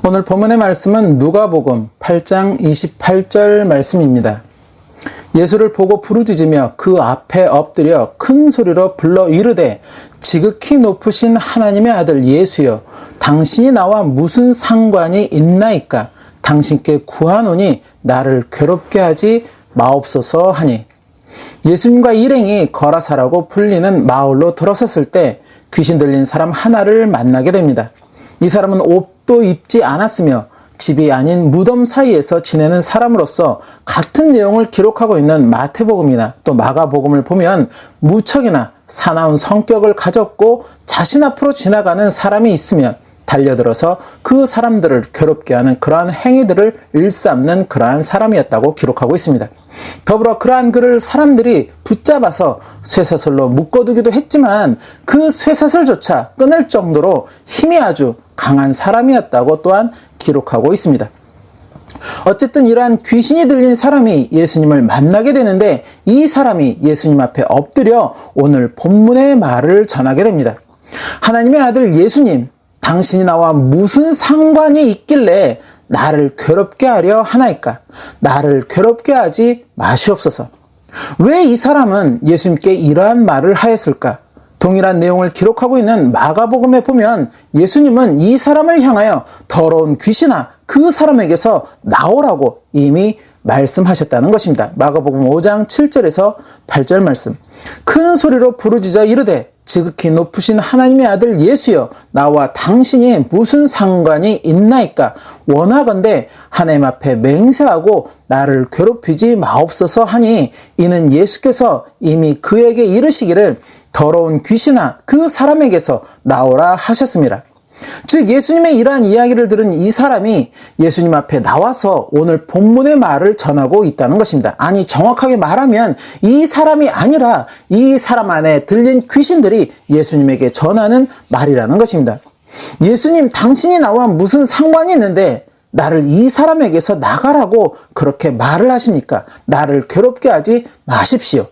오늘 본문의 말씀은 누가복음 8장 28절 말씀입니다. 예수를 보고 부르짖으며 그 앞에 엎드려 큰 소리로 불러 이르되 지극히 높으신 하나님의 아들 예수여, 당신이 나와 무슨 상관이 있나이까? 당신께 구하노니 나를 괴롭게 하지 마옵소서 하니, 예수님과 일행이 거라사라고 불리는 마을로 들어섰을 때 귀신 들린 사람 하나를 만나게 됩니다. 이 사람은 옷도 입지 않았으며 집이 아닌 무덤 사이에서 지내는 사람으로서 같은 내용을 기록하고 있는 마태복음이나 또 마가복음을 보면 무척이나 사나운 성격을 가졌고 자신 앞으로 지나가는 사람이 있으면 달려들어서 그 사람들을 괴롭게 하는 그러한 행위들을 일삼는 그러한 사람이었다고 기록하고 있습니다. 더불어 그러한 그를 사람들이 붙잡아서 쇠사슬로 묶어두기도 했지만 그 쇠사슬조차 끊을 정도로 힘이 아주 강한 사람이었다고 또한 기록하고 있습니다. 어쨌든 이러한 귀신이 들린 사람이 예수님을 만나게 되는데 이 사람이 예수님 앞에 엎드려 오늘 본문의 말을 전하게 됩니다. 하나님의 아들 예수님, 당신이 나와 무슨 상관이 있길래 나를 괴롭게 하려 하나이까? 나를 괴롭게 하지 마시옵소서. 왜 이 사람은 예수님께 이러한 말을 하였을까? 동일한 내용을 기록하고 있는 마가복음에 보면 예수님은 이 사람을 향하여 더러운 귀신아, 그 사람에게서 나오라고 이미 말씀하셨다는 것입니다. 마가복음 5장 7절에서 8절 말씀. 큰 소리로 부르짖어 이르되 지극히 높으신 하나님의 아들 예수여, 나와 당신이 무슨 상관이 있나이까? 원하건대 하나님 앞에 맹세하고 나를 괴롭히지 마옵소서 하니, 이는 예수께서 이미 그에게 이르시기를 더러운 귀신아, 그 사람에게서 나오라 하셨습니다. 즉 예수님의 이러한 이야기를 들은 이 사람이 예수님 앞에 나와서 오늘 본문의 말을 전하고 있다는 것입니다. 아니, 정확하게 말하면 이 사람이 아니라 이 사람 안에 들린 귀신들이 예수님에게 전하는 말이라는 것입니다. 예수님, 당신이 나와 무슨 상관이 있는데 나를 이 사람에게서 나가라고 그렇게 말을 하십니까? 나를 괴롭게 하지 마십시오.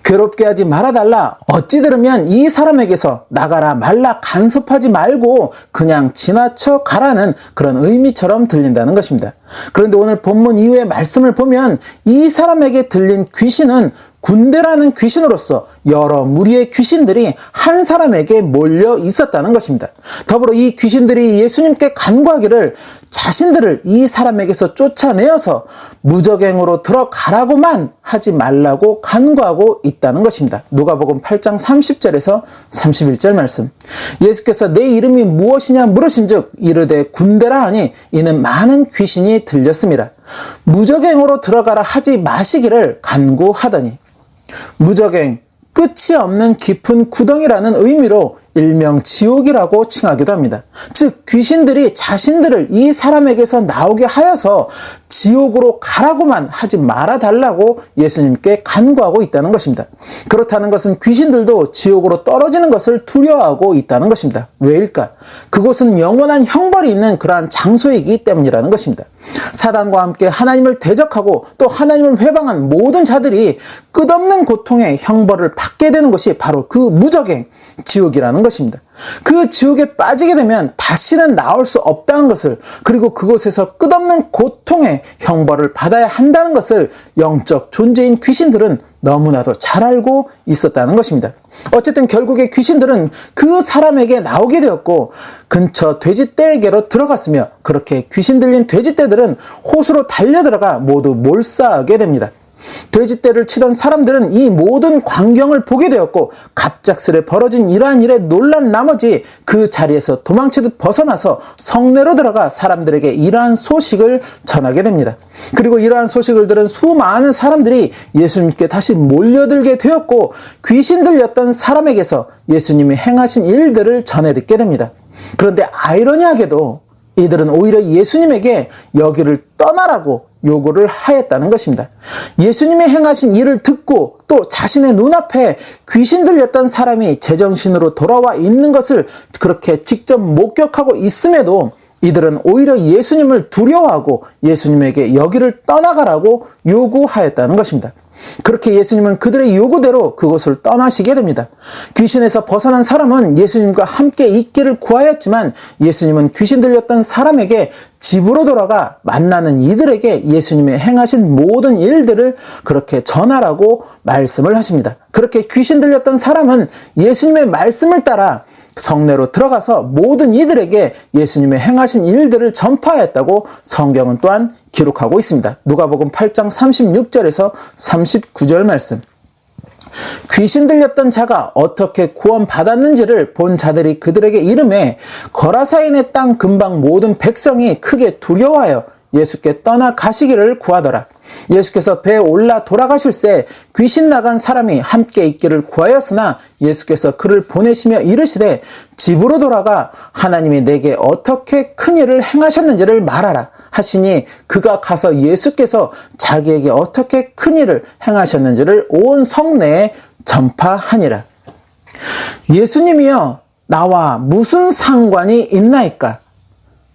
괴롭게 하지 말아달라. 어찌 들으면 이 사람에게서 나가라 말라 간섭하지 말고 그냥 지나쳐 가라는 그런 의미처럼 들린다는 것입니다. 그런데 오늘 본문 이후의 말씀을 보면 이 사람에게 들린 귀신은 군대라는 귀신으로서 여러 무리의 귀신들이 한 사람에게 몰려 있었다는 것입니다. 더불어 이 귀신들이 예수님께 간구하기를 자신들을 이 사람에게서 쫓아내어서 무적행으로 들어가라고만 하지 말라고 간구하고 있다는 것입니다. 누가복음 8장 30절에서 31절 말씀. 예수께서 내 이름이 무엇이냐 물으신즉 이르되 군대라 하니, 이는 많은 귀신이 들렸습니다. 무적행으로 들어가라 하지 마시기를 간구하더니, 무적행, 끝이 없는 깊은 구덩이라는 의미로 일명 지옥이라고 칭하기도 합니다. 즉 귀신들이 자신들을 이 사람에게서 나오게 하여서 지옥으로 가라고만 하지 말아달라고 예수님께 간구하고 있다는 것입니다. 그렇다는 것은 귀신들도 지옥으로 떨어지는 것을 두려워하고 있다는 것입니다. 왜일까? 그곳은 영원한 형벌이 있는 그러한 장소이기 때문이라는 것입니다. 사단과 함께 하나님을 대적하고 또 하나님을 회방한 모든 자들이 끝없는 고통의 형벌을 받게 되는 것이 바로 그 무적행, 지옥이라는 것입니다. 그 지옥에 빠지게 되면 다시는 나올 수 없다는 것을, 그리고 그곳에서 끝없는 고통의 형벌을 받아야 한다는 것을 영적 존재인 귀신들은 너무나도 잘 알고 있었다는 것입니다. 어쨌든 결국에 귀신들은 그 사람에게 나오게 되었고 근처 돼지떼에게로 들어갔으며, 그렇게 귀신 들린 돼지떼들은 호수로 달려들어가 모두 몰사하게 됩니다. 돼지떼를 치던 사람들은 이 모든 광경을 보게 되었고 갑작스레 벌어진 이러한 일에 놀란 나머지 그 자리에서 도망치듯 벗어나서 성내로 들어가 사람들에게 이러한 소식을 전하게 됩니다. 그리고 이러한 소식을 들은 수많은 사람들이 예수님께 다시 몰려들게 되었고 귀신 들렸던 사람에게서 예수님이 행하신 일들을 전해 듣게 됩니다. 그런데 아이러니하게도 이들은 오히려 예수님에게 여기를 떠나라고 요구를 하였다는 것입니다. 예수님이 행하신 일을 듣고 또 자신의 눈앞에 귀신 들렸던 사람이 제정신으로 돌아와 있는 것을 그렇게 직접 목격하고 있음에도 이들은 오히려 예수님을 두려워하고 예수님에게 여기를 떠나가라고 요구하였다는 것입니다. 그렇게 예수님은 그들의 요구대로 그곳을 떠나시게 됩니다. 귀신에서 벗어난 사람은 예수님과 함께 있기를 구하였지만 예수님은 귀신 들렸던 사람에게 집으로 돌아가 만나는 이들에게 예수님의 행하신 모든 일들을 그렇게 전하라고 말씀을 하십니다. 그렇게 귀신 들렸던 사람은 예수님의 말씀을 따라 성내로 들어가서 모든 이들에게 예수님의 행하신 일들을 전파하였다고 성경은 또한 기록하고 있습니다. 누가복음 8장 36절에서 39절 말씀. 귀신 들렸던 자가 어떻게 구원받았는지를 본 자들이 그들에게 이르매 거라사인의 땅 근방 모든 백성이 크게 두려워하여 예수께 떠나 가시기를 구하더라. 예수께서 배에 올라 돌아가실새 귀신 나간 사람이 함께 있기를 구하였으나 예수께서 그를 보내시며 이르시되 집으로 돌아가 하나님이 내게 어떻게 큰 일을 행하셨는지를 말하라 하시니 그가 가서 예수께서 자기에게 어떻게 큰 일을 행하셨는지를 온 성내에 전파하니라. 예수님이여 나와 무슨 상관이 있나이까?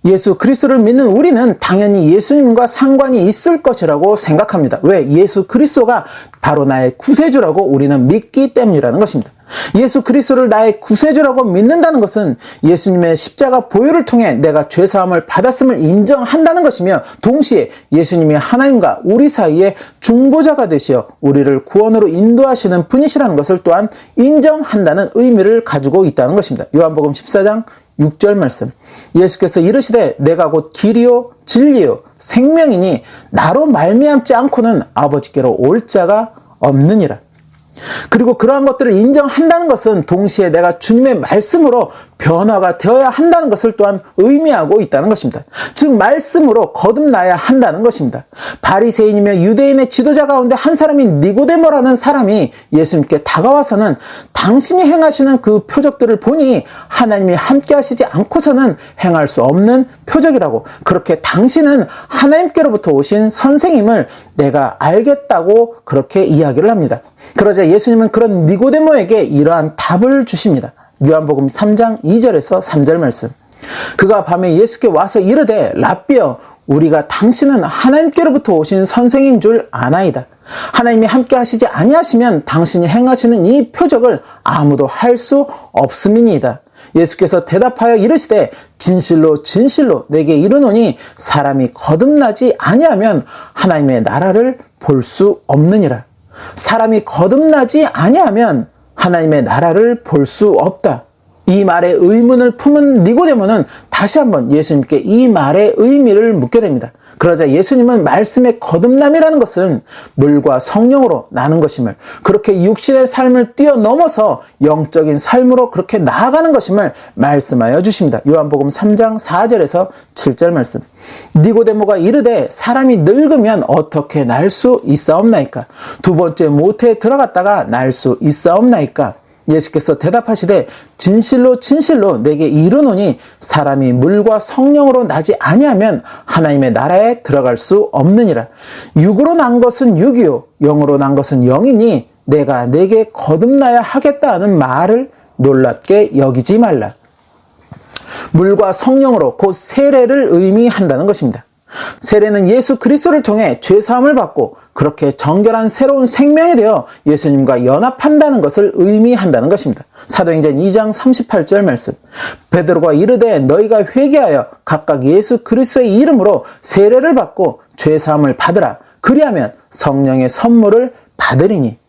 예수 그리스도를 믿는 우리는 당연히 예수님과 상관이 있을 것이라고 생각합니다. 왜? 예수 그리스도가 바로 나의 구세주라고 우리는 믿기 때문이라는 것입니다. 예수 그리스도를 나의 구세주라고 믿는다는 것은 예수님의 십자가 보혈을 통해 내가 죄사함을 받았음을 인정한다는 것이며 동시에 예수님이 하나님과 우리 사이에 중보자가 되시어 우리를 구원으로 인도하시는 분이시라는 것을 또한 인정한다는 의미를 가지고 있다는 것입니다. 요한복음 14장 6절 말씀. 예수께서 이르시되 내가 곧 길이요 진리요 생명이니 나로 말미암지 않고는 아버지께로 올 자가 없느니라. 그리고 그러한 것들을 인정한다는 것은 동시에 내가 주님의 말씀으로 변화가 되어야 한다는 것을 또한 의미하고 있다는 것입니다. 즉 말씀으로 거듭나야 한다는 것입니다. 바리새인이며 유대인의 지도자 가운데 한 사람인 니고데모라는 사람이 예수님께 다가와서는 당신이 행하시는 그 표적들을 보니 하나님이 함께 하시지 않고서는 행할 수 없는 표적이라고, 그렇게 당신은 하나님께로부터 오신 선생님을 내가 알겠다고 그렇게 이야기를 합니다. 그러자 예수님은 그런 니고데모에게 이러한 답을 주십니다. 요한복음 3장 2절에서 3절 말씀. 그가 밤에 예수께 와서 이르되 랍비여 우리가 당신은 하나님께로부터 오신 선생인 줄 아나이다. 하나님이 함께 하시지 아니하시면 당신이 행하시는 이 표적을 아무도 할 수 없음이니이다. 예수께서 대답하여 이르시되 진실로 진실로 내게 이르노니 사람이 거듭나지 아니하면 하나님의 나라를 볼 수 없느니라. 사람이 거듭나지 아니하면 하나님의 나라를 볼 수 없다. 이 말에 의문을 품은 니고데모는 다시 한번 예수님께 이 말의 의미를 묻게 됩니다. 그러자 예수님은 말씀의 거듭남이라는 것은 물과 성령으로 나는 것임을, 그렇게 육신의 삶을 뛰어넘어서 영적인 삶으로 그렇게 나아가는 것임을 말씀하여 주십니다. 요한복음 3장 4절에서 7절 말씀. 니고데모가 이르되 사람이 늙으면 어떻게 날 수 있사옵나이까? 두 번째 모태에 들어갔다가 날 수 있사옵나이까? 예수께서 대답하시되 진실로 진실로 내게 이르노니 사람이 물과 성령으로 나지 아니하면 하나님의 나라에 들어갈 수 없느니라. 육으로 난 것은 육이요 영으로 난 것은 영이니 내가 내게 거듭나야 하겠다 하는 말을 놀랍게 여기지 말라. 물과 성령으로 곧 세례를 의미한다는 것입니다. 세례는 예수 그리스도를 통해 죄사함을 받고 그렇게 정결한 새로운 생명이 되어 예수님과 연합한다는 것을 의미한다는 것입니다. 사도행전 2장 38절 말씀. 베드로가 이르되 너희가 회개하여 각각 예수 그리스도의 이름으로 세례를 받고 죄사함을 받으라. 그리하면 성령의 선물을 받으리니.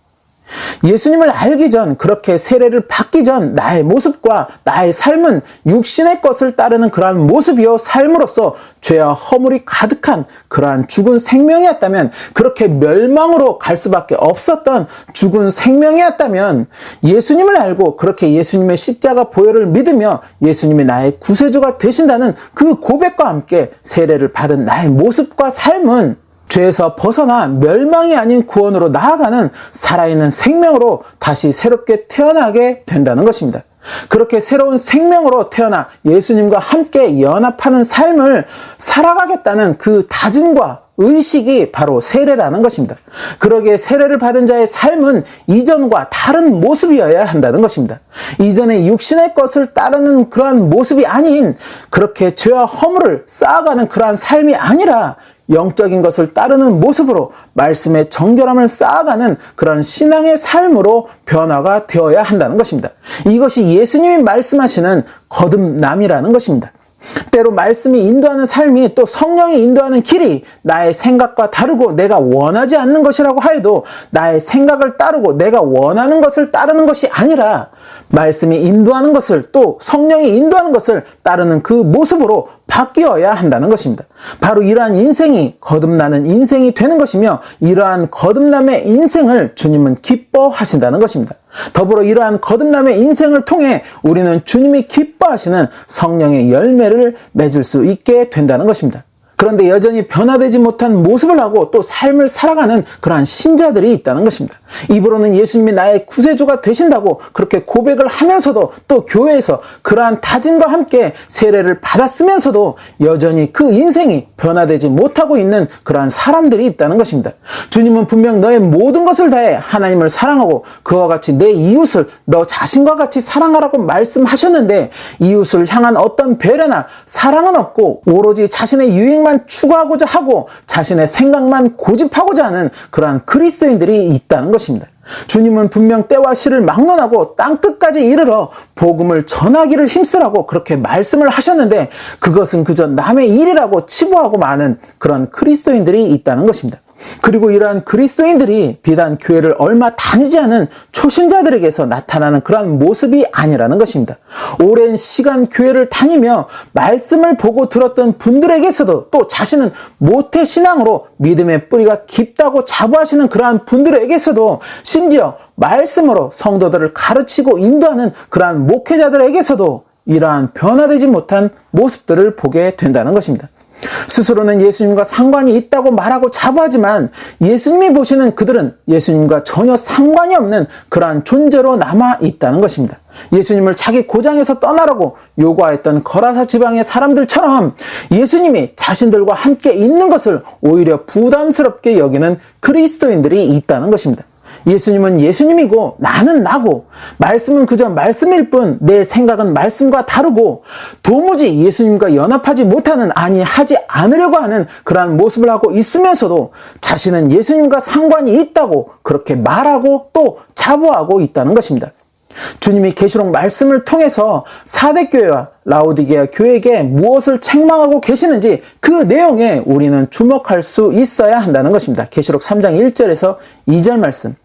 예수님을 알기 전, 그렇게 세례를 받기 전 나의 모습과 나의 삶은 육신의 것을 따르는 그러한 모습이요 삶으로서 죄와 허물이 가득한 그러한 죽은 생명이었다면, 그렇게 멸망으로 갈 수밖에 없었던 죽은 생명이었다면, 예수님을 알고 그렇게 예수님의 십자가 보혈을 믿으며 예수님이 나의 구세주가 되신다는 그 고백과 함께 세례를 받은 나의 모습과 삶은 죄에서 벗어나 멸망이 아닌 구원으로 나아가는 살아있는 생명으로 다시 새롭게 태어나게 된다는 것입니다. 그렇게 새로운 생명으로 태어나 예수님과 함께 연합하는 삶을 살아가겠다는 그 다짐과 의식이 바로 세례라는 것입니다. 그러기에 세례를 받은 자의 삶은 이전과 다른 모습이어야 한다는 것입니다. 이전에 육신의 것을 따르는 그러한 모습이 아닌 그렇게 죄와 허물을 쌓아가는 그러한 삶이 아니라 영적인 것을 따르는 모습으로 말씀의 정결함을 쌓아가는 그런 신앙의 삶으로 변화가 되어야 한다는 것입니다. 이것이 예수님이 말씀하시는 거듭남이라는 것입니다. 때로 말씀이 인도하는 삶이 또 성령이 인도하는 길이 나의 생각과 다르고 내가 원하지 않는 것이라고 하여도 나의 생각을 따르고 내가 원하는 것을 따르는 것이 아니라 말씀이 인도하는 것을 또 성령이 인도하는 것을 따르는 그 모습으로 바뀌어야 한다는 것입니다. 바로 이러한 인생이 거듭나는 인생이 되는 것이며 이러한 거듭남의 인생을 주님은 기뻐하신다는 것입니다. 더불어 이러한 거듭남의 인생을 통해 우리는 주님이 기뻐하시는 성령의 열매를 맺을 수 있게 된다는 것입니다. 그런데 여전히 변화되지 못한 모습을 하고 또 삶을 살아가는 그러한 신자들이 있다는 것입니다. 입으로는 예수님이 나의 구세주가 되신다고 그렇게 고백을 하면서도 또 교회에서 그러한 다짐과 함께 세례를 받았으면서도 여전히 그 인생이 변화되지 못하고 있는 그러한 사람들이 있다는 것입니다. 주님은 분명 너의 모든 것을 다해 하나님을 사랑하고 그와 같이 내 이웃을 너 자신과 같이 사랑하라고 말씀하셨는데 이웃을 향한 어떤 배려나 사랑은 없고 오로지 자신의 유익만 추구하고자 하고 자신의 생각만 고집하고자 하는 그러한 그리스도인들이 있다는 것입니다. 주님은 분명 때와 시를 막론하고 땅끝까지 이르러 복음을 전하기를 힘쓰라고 그렇게 말씀을 하셨는데 그것은 그저 남의 일이라고 치부하고 많은 그런 그리스도인들이 있다는 것입니다. 그리고 이러한 그리스도인들이 비단 교회를 얼마 다니지 않은 초신자들에게서 나타나는 그러한 모습이 아니라는 것입니다. 오랜 시간 교회를 다니며 말씀을 보고 들었던 분들에게서도 또 자신은 모태신앙으로 믿음의 뿌리가 깊다고 자부하시는 그러한 분들에게서도 심지어 말씀으로 성도들을 가르치고 인도하는 그러한 목회자들에게서도 이러한 변화되지 못한 모습들을 보게 된다는 것입니다. 스스로는 예수님과 상관이 있다고 말하고 자부하지만 예수님이 보시는 그들은 예수님과 전혀 상관이 없는 그러한 존재로 남아 있다는 것입니다. 예수님을 자기 고장에서 떠나라고 요구하였던 거라사 지방의 사람들처럼 예수님이 자신들과 함께 있는 것을 오히려 부담스럽게 여기는 그리스도인들이 있다는 것입니다. 예수님은 예수님이고 나는 나고 말씀은 그저 말씀일 뿐 내 생각은 말씀과 다르고 도무지 예수님과 연합하지 못하는 아니 하지 않으려고 하는 그러한 모습을 하고 있으면서도 자신은 예수님과 상관이 있다고 그렇게 말하고 또 자부하고 있다는 것입니다. 주님이 계시록 말씀을 통해서 사대교회와 라오디게아 교회에게 무엇을 책망하고 계시는지 그 내용에 우리는 주목할 수 있어야 한다는 것입니다. 계시록 3장 1절에서 2절 말씀.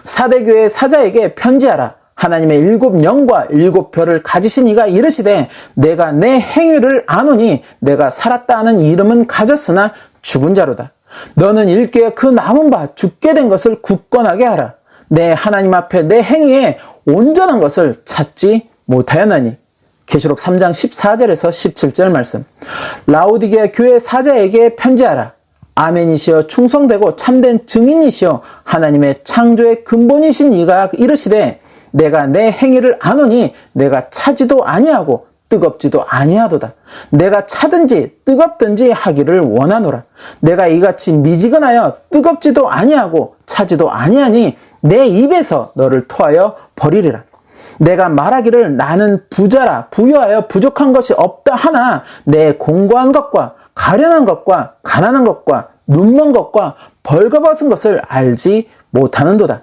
사대교회 사자에게 편지하라. 하나님의 7 영과 7 별을 가지신 이가 이르시되 내가 내 행위를 아노니 내가 살았다 하는 이름은 가졌으나 죽은 자로다. 너는 일깨어 그 남은 바 죽게 된 것을 굳건하게 하라. 내 하나님 앞에 내 행위에 온전한 것을 찾지 못하였나니. 계시록 3장 14절에서 17절 말씀. 라오디게아 교회 사자에게 편지하라. 아멘이시여 충성되고 참된 증인이시여 하나님의 창조의 근본이신 이가 이르시되 내가 내 행위를 아노니 내가 차지도 아니하고 뜨겁지도 아니하도다. 내가 차든지 뜨겁든지 하기를 원하노라. 내가 이같이 미지근하여 뜨겁지도 아니하고 차지도 아니하니 내 입에서 너를 토하여 버리리라. 내가 말하기를 나는 부자라 부유하여 부족한 것이 없다 하나 내 공고한 것과 가련한 것과 가난한 것과 눈먼 것과 벌거벗은 것을 알지 못하는도다.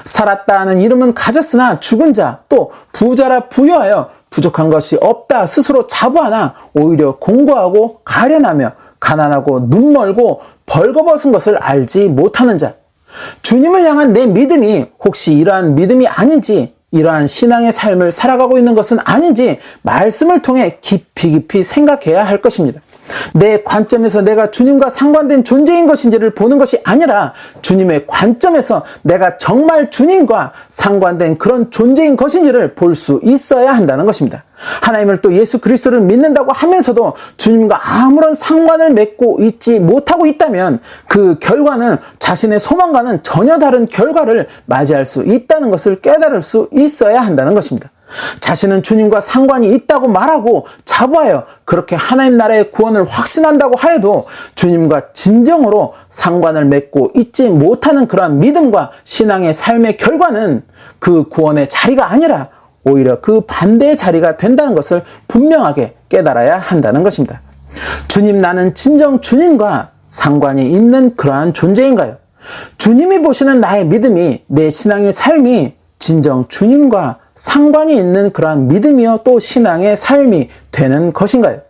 살았다 하는 이름은 가졌으나 죽은 자 또 부자라 부유하여 부족한 것이 없다 스스로 자부하나 오히려 공고하고 가련하며 가난하고 눈멀고 벌거벗은 것을 알지 못하는 자. 주님을 향한 내 믿음이 혹시 이러한 믿음이 아닌지 이러한 신앙의 삶을 살아가고 있는 것은 아닌지 말씀을 통해 깊이 생각해야 할 것입니다. 내 관점에서 내가 주님과 상관된 존재인 것인지를 보는 것이 아니라 주님의 관점에서 내가 정말 주님과 상관된 그런 존재인 것인지를 볼 수 있어야 한다는 것입니다. 하나님을 또 예수 그리스도를 믿는다고 하면서도 주님과 아무런 상관을 맺고 있지 못하고 있다면 그 결과는 자신의 소망과는 전혀 다른 결과를 맞이할 수 있다는 것을 깨달을 수 있어야 한다는 것입니다. 자신은 주님과 상관이 있다고 말하고 자부하여 그렇게 하나님 나라의 구원을 확신한다고 하여도 주님과 진정으로 상관을 맺고 있지 못하는 그러한 믿음과 신앙의 삶의 결과는 그 구원의 자리가 아니라 오히려 그 반대의 자리가 된다는 것을 분명하게 깨달아야 한다는 것입니다. 주님, 나는 진정 주님과 상관이 있는 그러한 존재인가요? 주님이 보시는 나의 믿음이, 내 신앙의 삶이 진정 주님과 상관이 있는 그러한 믿음이요 또 신앙의 삶이 되는 것인가요?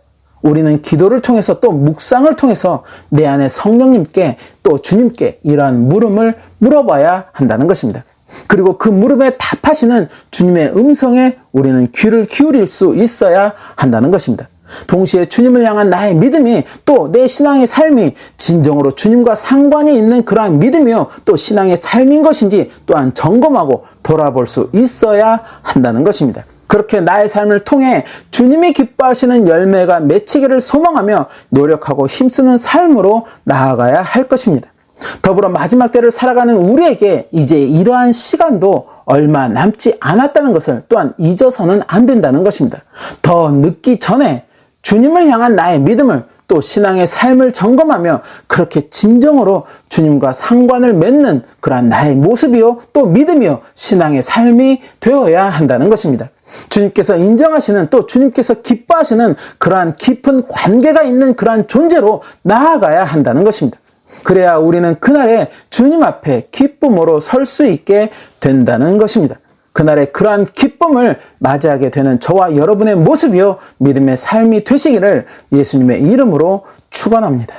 우리는 기도를 통해서 또 묵상을 통해서 내 안에 성령님께 또 주님께 이러한 물음을 물어봐야 한다는 것입니다. 그리고 그 물음에 답하시는 주님의 음성에 우리는 귀를 기울일 수 있어야 한다는 것입니다. 동시에 주님을 향한 나의 믿음이 또 내 신앙의 삶이 진정으로 주님과 상관이 있는 그러한 믿음이요 또 신앙의 삶인 것인지 또한 점검하고 돌아볼 수 있어야 한다는 것입니다. 그렇게 나의 삶을 통해 주님이 기뻐하시는 열매가 맺히기를 소망하며 노력하고 힘쓰는 삶으로 나아가야 할 것입니다. 더불어 마지막 때를 살아가는 우리에게 이제 이러한 시간도 얼마 남지 않았다는 것을 또한 잊어서는 안 된다는 것입니다. 더 늦기 전에 주님을 향한 나의 믿음을 또 신앙의 삶을 점검하며 그렇게 진정으로 주님과 상관을 맺는 그러한 나의 모습이요 또 믿음이요 신앙의 삶이 되어야 한다는 것입니다. 주님께서 인정하시는 또 주님께서 기뻐하시는 그러한 깊은 관계가 있는 그러한 존재로 나아가야 한다는 것입니다. 그래야 우리는 그날에 주님 앞에 기쁨으로 설 수 있게 된다는 것입니다. 그날에 그러한 기쁨을 맞이하게 되는 저와 여러분의 모습이요 믿음의 삶이 되시기를 예수님의 이름으로 축원합니다.